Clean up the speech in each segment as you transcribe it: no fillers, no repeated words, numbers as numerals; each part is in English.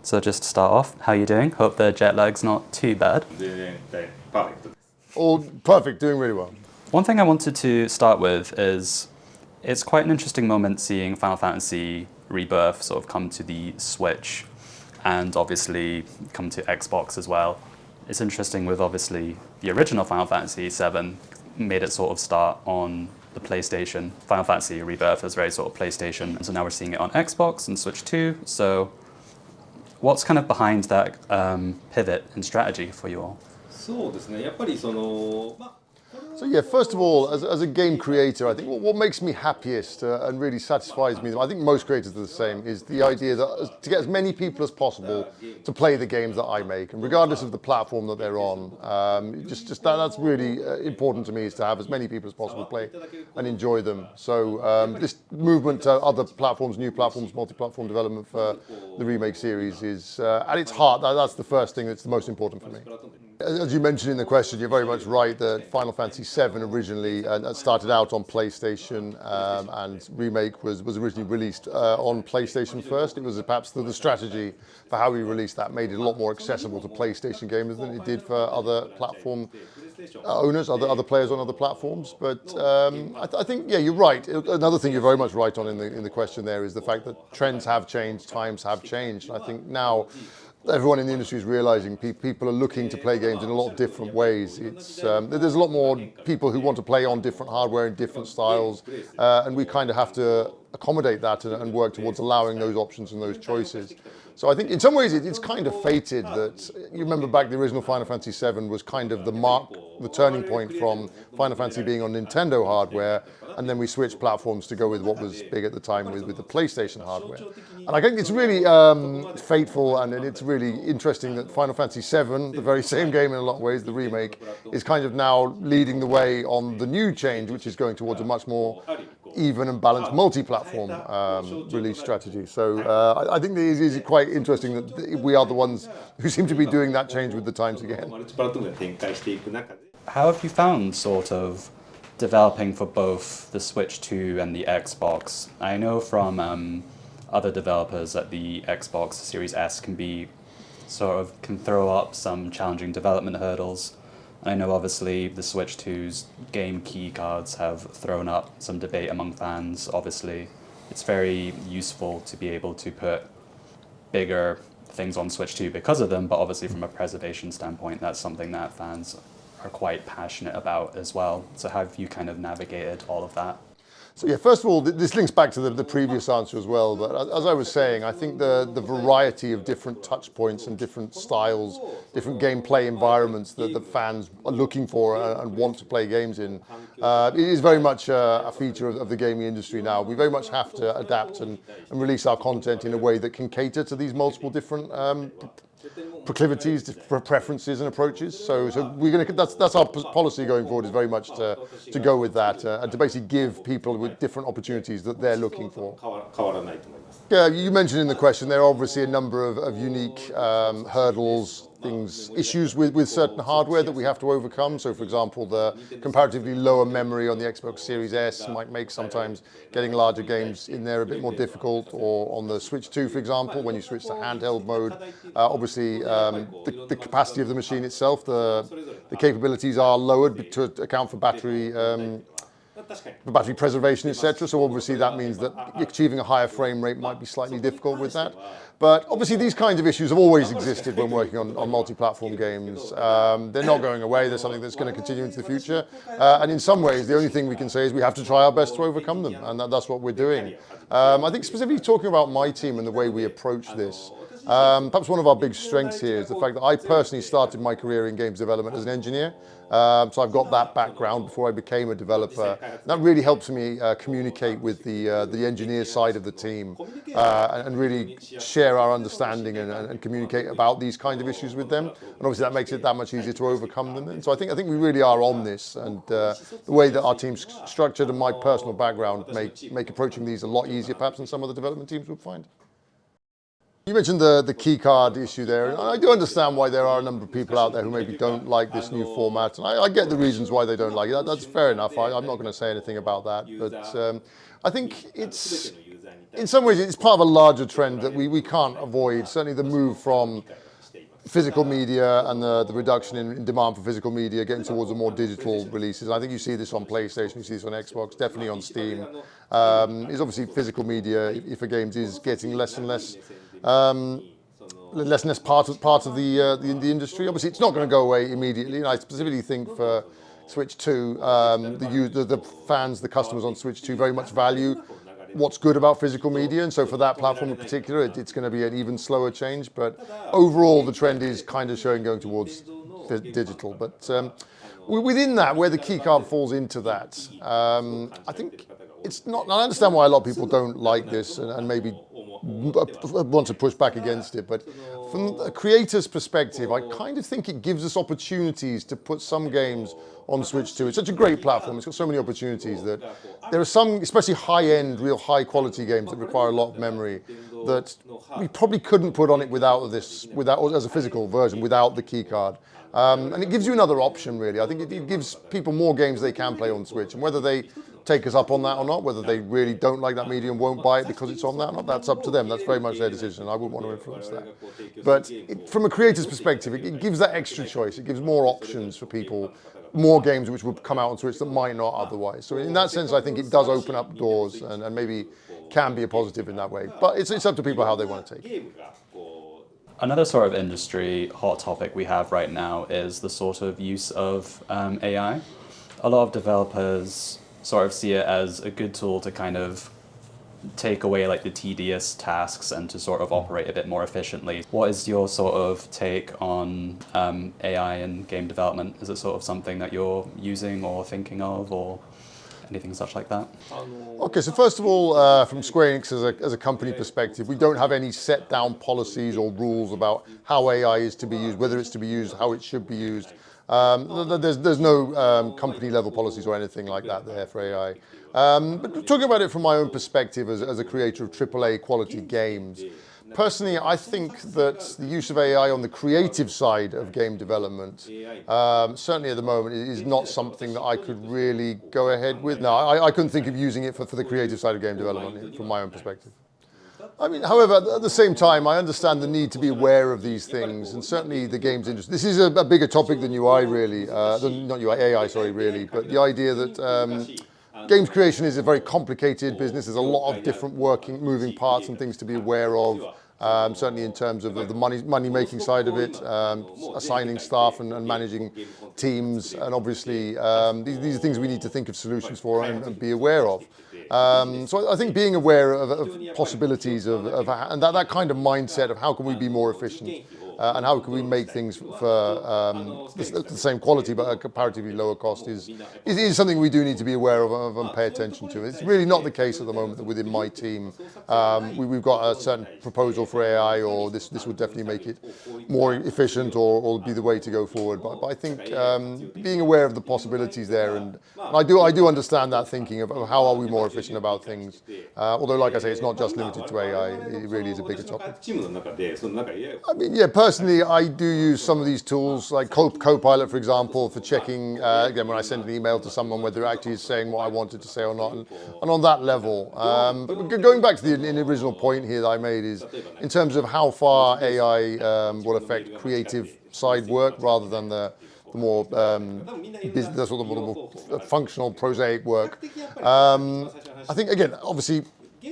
So just to start off, how are you doing? Hope the jet lag's not too bad. Perfect. All perfect, doing really well. One thing I wanted to start with is it's quite an interesting moment seeing Final Fantasy Rebirth sort of come to the Switch and obviously come to Xbox as well. It's interesting with obviously the original Final Fantasy VII made it sort of start on the PlayStation. Final Fantasy Rebirth is very sort of PlayStation, so now we're seeing it on Xbox and Switch 2. So what's kind of behind that pivot in strategy for you all? So yeah, first of all, as a game creator, I think what makes me happiest and really satisfies me, I think most creators are the same, is the idea that to get as many people as possible to play the games that I make, and regardless of the platform that they're on, that's really important to me, is to have as many people as possible play and enjoy them. So this movement to other platforms, new platforms, multi-platform development for the remake series is at its heart, that's the first thing that's the most important for me. As you mentioned in the question, you're very much right that Final Fantasy VII originally started out on PlayStation, and Remake was originally released on PlayStation first. It was perhaps the strategy for how we released that made it a lot more accessible to PlayStation gamers than it did for other platform owners, other players on other platforms. But I think, yeah, you're right. Another thing you're very much right on in the question there is the fact that trends have changed, times have changed. I think now everyone in the industry is realizing people are looking to play games in a lot of different ways. There's a lot more people who want to play on different hardware in different styles, and we kind of have to accommodate that and work towards allowing those options and those choices. So I think in some ways it's kind of fated that, you remember back the original Final Fantasy VII was kind of the turning point from Final Fantasy being on Nintendo hardware, and then we switched platforms to go with what was big at the time with the PlayStation hardware. And I think it's really fateful, and it's really interesting that Final Fantasy VII, the very same game in a lot of ways, the remake, is kind of now leading the way on the new change, which is going towards a much more even and balanced multi-platform release strategy. So I think it is quite interesting that we are the ones who seem to be doing that change with the times again. How have you found sort of developing for both the Switch 2 and the Xbox? I know from other developers that the Xbox Series S can throw up some challenging development hurdles. I know obviously the Switch 2's game key cards have thrown up some debate among fans. Obviously, it's very useful to be able to put bigger things on Switch 2 because of them, but obviously from a preservation standpoint, that's something that fans are quite passionate about as well. So how have you kind of navigated all of that? So yeah, first of all, this links back to the previous answer as well. But as I was saying, I think the variety of different touch points and different styles, different gameplay environments that the fans are looking for and want to play games in, it is very much a feature of the gaming industry now. We very much have to adapt and release our content in a way that can cater to these multiple different proclivities, preferences and approaches. So that's our policy going forward, is very much to go with that and to basically give people with different opportunities that they're looking for. Yeah, you mentioned in the question there are obviously a number of unique hurdles, issues with certain hardware that we have to overcome. So for example, the comparatively lower memory on the Xbox Series S might make sometimes getting larger games in there a bit more difficult, or on the Switch 2, for example, when you switch to handheld mode, obviously the capacity of the machine itself, the capabilities are lowered to account for battery preservation, etc. So obviously that means that achieving a higher frame rate might be slightly difficult with that. But obviously these kinds of issues have always existed when working on multi-platform games. They're not going away. They're something that's going to continue into the future. And in some ways, the only thing we can say is we have to try our best to overcome them. And that's what we're doing. I think specifically talking about my team and the way we approach this, perhaps one of our big strengths here is the fact that I personally started my career in games development as an engineer. So I've got that background before I became a developer. That really helps me communicate with the engineer side of the team and really share our understanding and communicate about these kind of issues with them. And obviously that makes it that much easier to overcome them. And so I think we really are on this, and the way that our team's structured and my personal background make approaching these a lot easier perhaps than some of the development teams would find. You mentioned the key card issue there, and I do understand why there are a number of people out there who maybe don't like this new format, and I get the reasons why they don't like it. That's fair enough. I'm not going to say anything about that, but I think it's in some ways, it's part of a larger trend that we can't avoid. Certainly the move from physical media and the reduction in demand for physical media, getting towards the more digital releases. I think you see this on PlayStation, you see this on Xbox, definitely on Steam. Is obviously physical media for games is getting less and less part of the industry. Obviously, it's not going to go away immediately, and I specifically think for Switch 2, the fans, the customers on Switch 2 very much value what's good about physical media, and so for that platform in particular, it's going to be an even slower change. But overall, the trend is kind of showing going towards digital. But within that, where the keycard falls into that, I think it's not. I understand why a lot of people don't like this and maybe want to push back against it. But from a creator's perspective, I kind of think it gives us opportunities to put some games on Switch 2. It's such a great platform. It's got so many opportunities that there are some, especially high-end, real high-quality games that require a lot of memory that we probably couldn't put on it without as a physical version, without the keycard. And it gives you another option, really. I think it gives people more games they can play on Switch, and whether they take us up on that or not, whether they really don't like that medium, won't buy it because it's on that or not, that's up to them. That's very much their decision. I wouldn't want to influence that. But from a creator's perspective, it gives that extra choice. It gives more options for people, more games which would come out on Switch that might not otherwise. So in that sense, I think it does open up doors and maybe can be a positive in that way. But it's up to people how they want to take it. Another sort of industry hot topic we have right now is the sort of use of AI. A lot of developers sort of see it as a good tool to kind of take away like the tedious tasks and to sort of operate a bit more efficiently. What is your sort of take on AI in game development? Is it sort of something that you're using or thinking of, or anything such like that? Okay, so first of all, from Square Enix as a company perspective, we don't have any set down policies or rules about how AI is to be used, whether it's to be used, how it should be used. There's no company level policies or anything like that there for AI. But talking about it from my own perspective as a creator of AAA quality games, personally, I think that the use of AI on the creative side of game development, certainly at the moment, is not something that I could really go ahead with. No, I couldn't think of using it for the creative side of game development from my own perspective. I mean, however, at the same time, I understand the need to be aware of these things, and certainly the games industry. This is a bigger topic than UI, really. Not UI, AI, sorry, really. But the idea that games creation is a very complicated business. There's a lot of different moving parts and things to be aware of. Certainly in terms of the money-making side of it, assigning staff and managing teams, and obviously these are things we need to think of solutions for and be aware of. So I think being aware of possibilities and that kind of mindset of how can we be more efficient and how can we make things for the same quality but at a comparatively lower cost is something we do need to be aware of and pay attention to. It's really not the case at the moment that within my team we've got a certain proposal for AI, or this would definitely make it more efficient or be the way to go forward. But I think being aware of the possibilities there, and I do understand that thinking of how are we more efficient about things. Although, like I say, it's not just limited to AI. It really is a bigger topic. I mean, yeah, personally, I do use some of these tools, like Copilot, for example, for checking, again, when I send an email to someone, whether it actually is saying what I wanted to say or not, and on that level. But going back to the original point here that I made is, in terms of how far AI will affect creative side work rather than the more the sort of more functional, prosaic work. I think, again, obviously,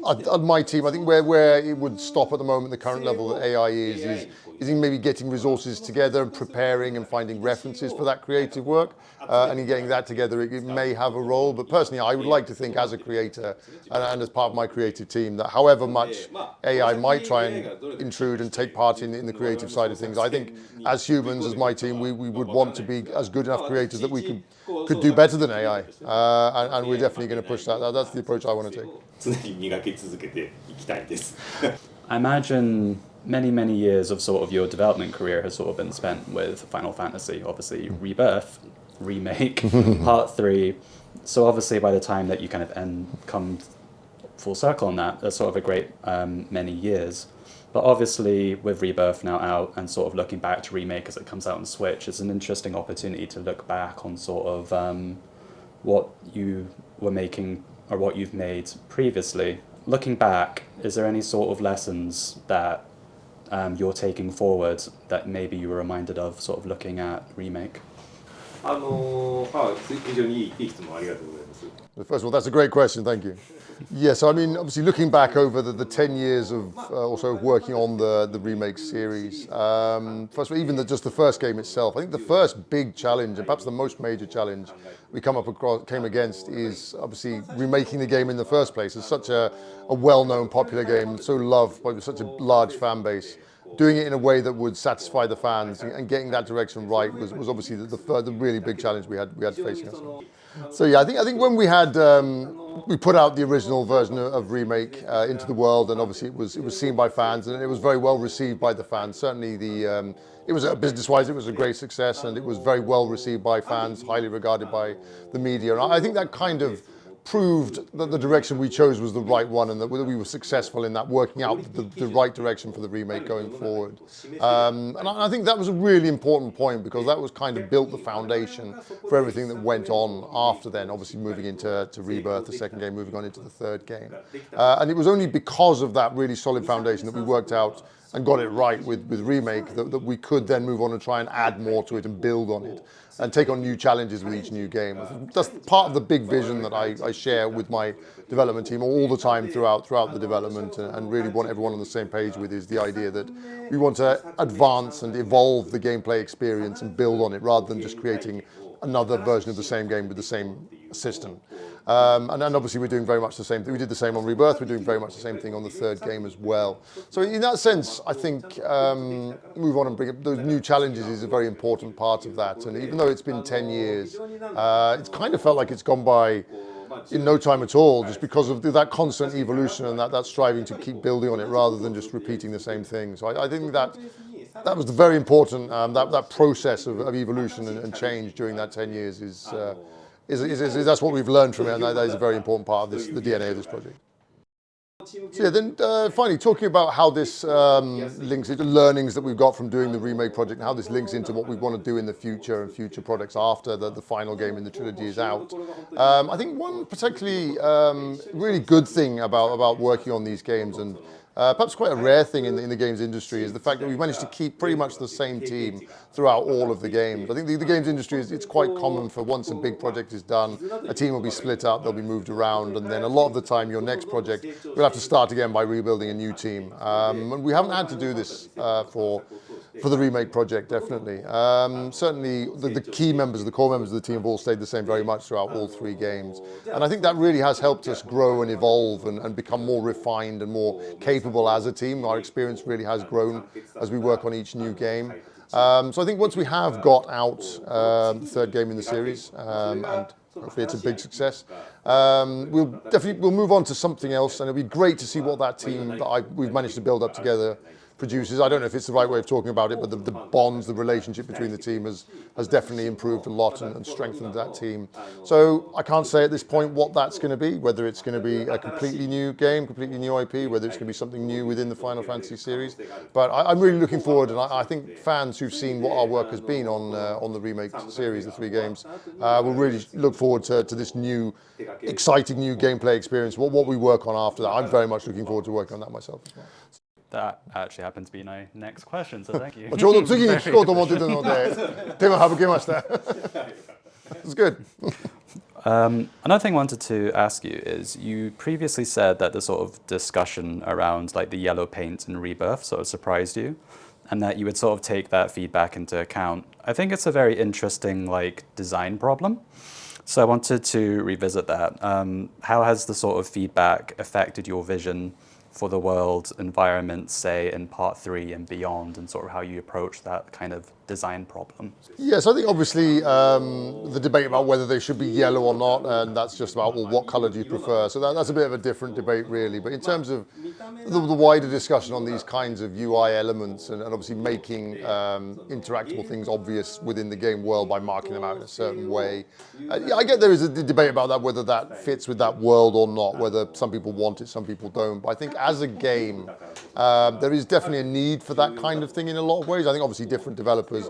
on my team, I think where it would stop at the moment, the current level that AI is in maybe getting resources together and preparing and finding references for that creative work. And in getting that together, it may have a role. But personally, I would like to think as a creator and as part of my creative team that however much AI might try and intrude and take part in the creative side of things, I think as humans, as my team, we would want to be as good enough creators that we could do better than AI. And we're definitely going to push that. That's the approach I want to take. I imagine many years of sort of your development career has sort of been spent with Final Fantasy, obviously Rebirth, Remake, Part 3. So obviously by the time that you kind of come full circle on that, that's sort of a great many years. But obviously with Rebirth now out and sort of looking back to Remake as it comes out on Switch, it's an interesting opportunity to look back on sort of what you were making or what you've made previously. looking back, is there any sort of lessons that you're taking forward that maybe you were reminded of sort of looking at remake? First of all, that's a great question, thank you. Yes, I mean, obviously looking back over the 10 years of also working on the remake series, first of all, even just the first game itself, I think the first big challenge, and perhaps the most major challenge we came against is obviously remaking the game in the first place. It's such a well-known, popular game, so loved by such a large fan base. Doing it in a way that would satisfy the fans and getting that direction right was obviously the really big challenge we had facing us. So yeah, I think when we had we put out the original version of remake into the world, and obviously it was seen by fans and it was very well received by the fans. Certainly it was business-wise, it was a great success, and it was very well received by fans, highly regarded by the media. And I think that kind of proved that the direction we chose was the right one, and that we were successful in that, working out the right direction for the remake going forward. And I think that was a really important point, because that was kind of built the foundation for everything that went on after then, obviously moving into Rebirth, the second game, moving on into the third game. And it was only because of that really solid foundation that we worked out and got it right with remake that we could then move on and try and add more to it and build on it and take on new challenges with each new game. That's part of the big vision that I share with my development team all the time throughout the development, and really want everyone on the same page with, is the idea that we want to advance and evolve the gameplay experience and build on it, rather than just creating another version of the same game with the same system. And obviously we're doing very much the same thing. We did the same on Rebirth, we're doing very much the same thing on the third game as well. So in that sense, I think move on and bring up those new challenges is a very important part of that. And even though it's been 10 years, it's kind of felt like it's gone by in no time at all, just because of that constant evolution and that striving to keep building on it rather than just repeating the same thing. So I think that was very important, that process of evolution and change during that 10 years is that's what we've learned from it, and that is a very important part of the DNA of this project. So yeah, then finally talking about how this links into learnings that we've got from doing the remake project, and how this links into what we want to do in the future and future projects after the final game in the trilogy is out. I think one particularly really good thing about working on these games, and perhaps quite a rare thing in the games industry, is the fact that we've managed to keep pretty much the same team throughout all of the games. I think the games industry it's quite common for, once a big project is done, a team will be split up, they'll be moved around, and then a lot of the time your next project will have to start again by rebuilding a new team. And we haven't had to do this for the remake project, definitely. Certainly the key members, the core members of the team have all stayed the same very much throughout all three games. And I think that really has helped us grow and evolve and become more refined and more capable as a team. Our experience really has grown as we work on each new game. So I think once we have got out the third game in the series, and hopefully it's a big success, we'll move on to something else, and it'll be great to see what that team that we've managed to build up together produces. I don't know if it's the right way of talking about it, but the bonds, the relationship between the team has definitely improved a lot and strengthened that team. So I can't say at this point what that's going to be, whether it's going to be a completely new game, completely new IP, whether it's going to be something new within the Final Fantasy series. But I'm really looking forward, and I think fans who've seen what our work has been on the remake series, the three games, will really look forward to this new, exciting new gameplay experience. What we work on after that, I'm very much looking forward to working on that myself as well. That actually happened to be my next question, so thank you. ちょうど次に聞こうと思ってたので、手が省けました。It's good. Another thing I wanted to ask you is, you previously said that the sort of discussion around like the yellow paint and Rebirth sort of surprised you, and that you would sort of take that feedback into account. I think it's a very interesting like design problem. So I wanted to revisit that. How has the sort of feedback affected your vision for the world environment, say in part 3 and beyond, and sort of how you approach that kind of design problem? Yes, I think obviously the debate about whether they should be yellow or not, and that's just about, well, what colour do you prefer? So that's a bit of a different debate really. But in terms of the wider discussion on these kinds of UI elements and obviously making interactable things obvious within the game world by marking them out in a certain way. Yeah, I get there is a debate about that, whether that fits with that world or not, whether some people want it, some people don't. But I think as a game, there is definitely a need for that kind of thing in a lot of ways. I think obviously different developers,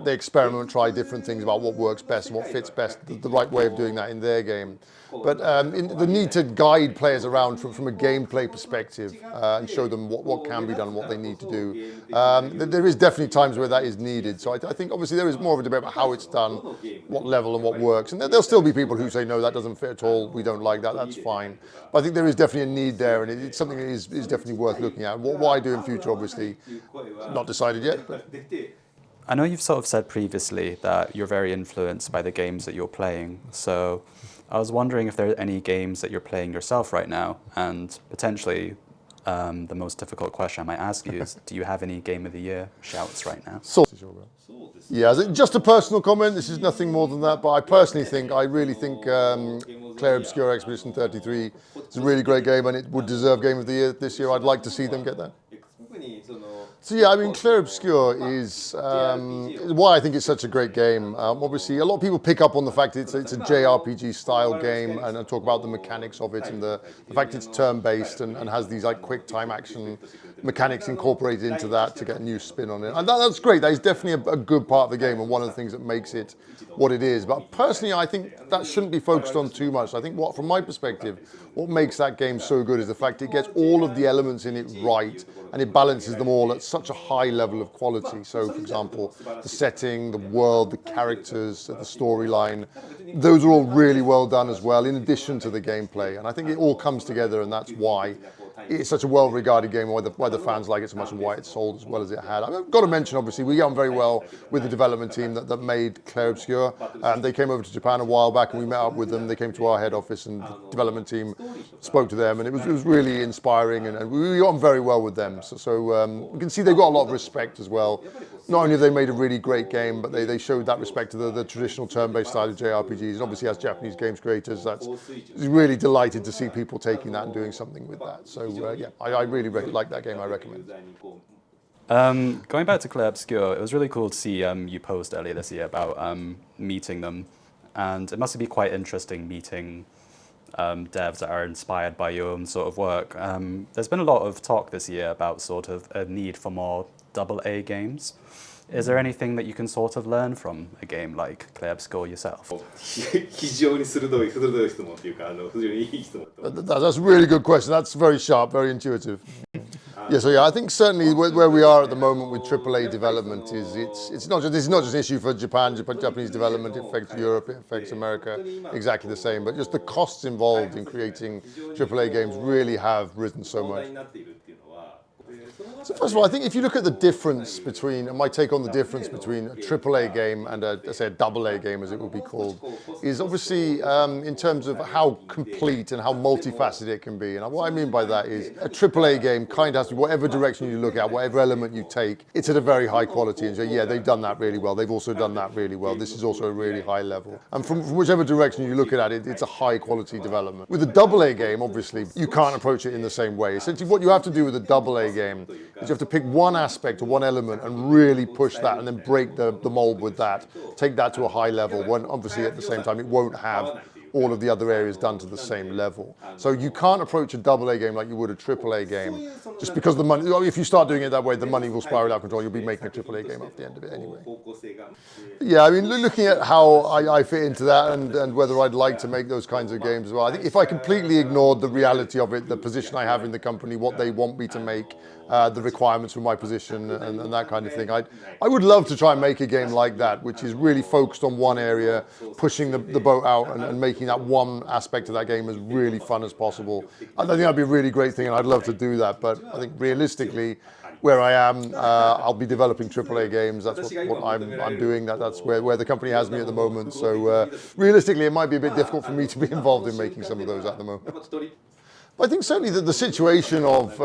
they experiment, try different things about what works best and what fits best, the right way of doing that in their game. But the need to guide players around from a gameplay perspective and show them what can be done and what they need to do. There is definitely times where that is needed. So I think obviously there is more of a debate about how it's done, what level and what works. And there'll still be people who say, no, that doesn't fit at all, we don't like that, that's fine. But I think there is definitely a need there, and it's something that is definitely worth looking at. What I do in future, obviously, not decided yet. But I know you've sort of said previously that you're very influenced by the games that you're playing. So I was wondering if there are any games that you're playing yourself right now, and potentially the most difficult question I might ask you is, do you have any Game of the Year shouts right now? Yeah, just a personal comment. This is nothing more than that, but I really think Clair Obscur Expedition 33 is a really great game, and it would deserve Game of the Year this year. I'd like to see them get that. So yeah, I mean, Clair Obscur is why I think it's such a great game. Obviously, a lot of people pick up on the fact it's a JRPG style game and talk about the mechanics of it and the fact it's turn-based and has these like quick time action mechanics incorporated into that to get a new spin on it. And that's great. That is definitely a good part of the game and one of the things that makes it what it is. But personally, I think that shouldn't be focused on too much. I think from my perspective, what makes that game so good is the fact it gets all of the elements in it right and it balances them all at such a high level of quality. So, for example, the setting, the world, the characters, the storyline, those are all really well done as well, in addition to the gameplay. And I think it all comes together, and that's why it's such a well-regarded game, why the fans like it so much and why it sold as well as it had. I've got to mention, obviously, we get on very well with the development team that made Clair Obscur. They came over to Japan a while back and we met up with them. They came to our head office and the development team spoke to them, and it was really inspiring, and we got on very well with them. So we can see they've got a lot of respect as well. Not only have they made a really great game, but they showed that respect to the traditional turn-based style of JRPGs. And obviously, as Japanese games creators, that's really delighted to see people taking that and doing something with that. So yeah, I really like that game. I recommend it. Going back to Clair Obscur, it was really cool to see you post earlier this year about meeting them. And it must be quite interesting meeting devs that are inspired by your own sort of work. There's been a lot of talk this year about sort of a need for more AA games. Is there anything that you can sort of learn from a game like Clair Obscur yourself? That's a really good question. That's very sharp, very intuitive. Yeah, so yeah, I think certainly where we are at the moment with AAA development is it's not just an issue for Japanese development. It affects Europe, it affects America, exactly the same. But just the costs involved in creating AAA games really have risen so much. So first of all, I think if you look at the difference between, and my take on the difference between a AAA game and a AA game, as it would be called, is obviously in terms of how complete and how multifaceted it can be. And what I mean by that is a AAA game kind of has to, whatever direction you look at, whatever element you take, it's at a very high quality. And so, yeah, they've done that really well. They've also done that really well. This is also a really high level. And from whichever direction you look at it, it's a high quality development. With a AA game, obviously, you can't approach it in the same way. Essentially, what you have to do with a AA game is you have to pick one aspect or one element and really push that and then break the mold with that, take that to a high level, when obviously at the same time it won't have all of the other areas done to the same level. So you can't approach a AA game like you would a AAA game, just because the money, if you start doing it that way, the money will spiral out of control. You'll be making a AAA game at the end of it anyway. Yeah, I mean, looking at how I fit into that and whether I'd like to make those kinds of games as well, I think if I completely ignored the reality of it, the position I have in the company, what they want me to make, the requirements for my position and that kind of thing, I would love to try and make a game like that, which is really focused on one area, pushing the boat out and making that one aspect of that game as really fun as possible. I think that'd be a really great thing, and I'd love to do that. But I think realistically, where I am, I'll be developing AAA games. That's what I'm doing. That's where the company has me at the moment. So realistically, it might be a bit difficult for me to be involved in making some of those at the moment. I think certainly the situation of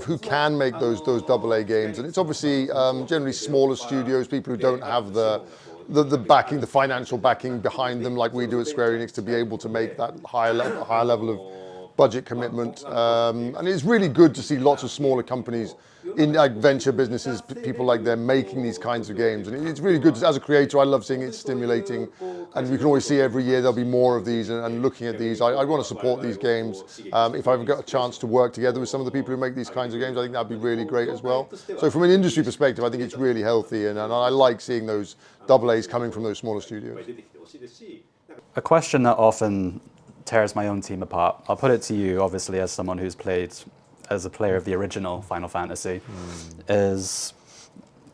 who can make those AA games, and it's obviously generally smaller studios, people who don't have the backing, the financial backing behind them like we do at Square Enix to be able to make that higher level of budget commitment. And it's really good to see lots of smaller companies in like venture businesses, people like them making these kinds of games. And it's really good. As a creator, I love seeing it, stimulating. And we can always see every year there'll be more of these, and looking at these. I want to support these games. If I've got a chance to work together with some of the people who make these kinds of games, I think that'd be really great as well. So from an industry perspective, I think it's really healthy, and I like seeing those AA's coming from those smaller studios. A question that often tears my own team apart, I'll put it to you, obviously, as someone who's played as a player of the original Final Fantasy, is,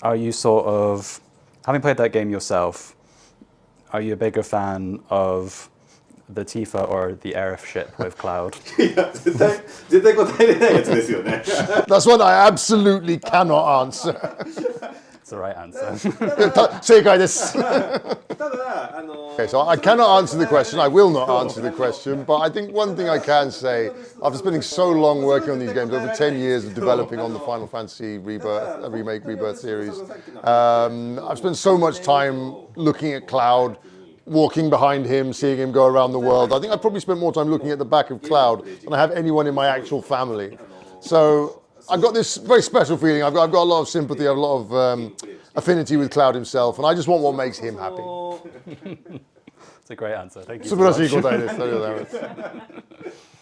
are you sort of, having played that game yourself, are you a bigger fan of the Tifa or the airship with Cloud? 絶対答えれないやつですよね。 That's one I absolutely cannot answer. It's the right answer. 正解です。ただ Okay, so I cannot answer the question. I will not answer the question. But I think one thing I can say, after spending so long working on these games, over 10 years of developing on the Final Fantasy Rebirth series, I've spent so much time looking at Cloud, walking behind him, seeing him go around the world. I think I've probably spent more time looking at the back of Cloud than I have anyone in my actual family. So I've got this very special feeling. I've got a lot of sympathy, I have a lot of affinity with Cloud himself, and I just want what makes him happy. It's a great answer. Thank you. 素晴らしい答えです。ありがとうございます。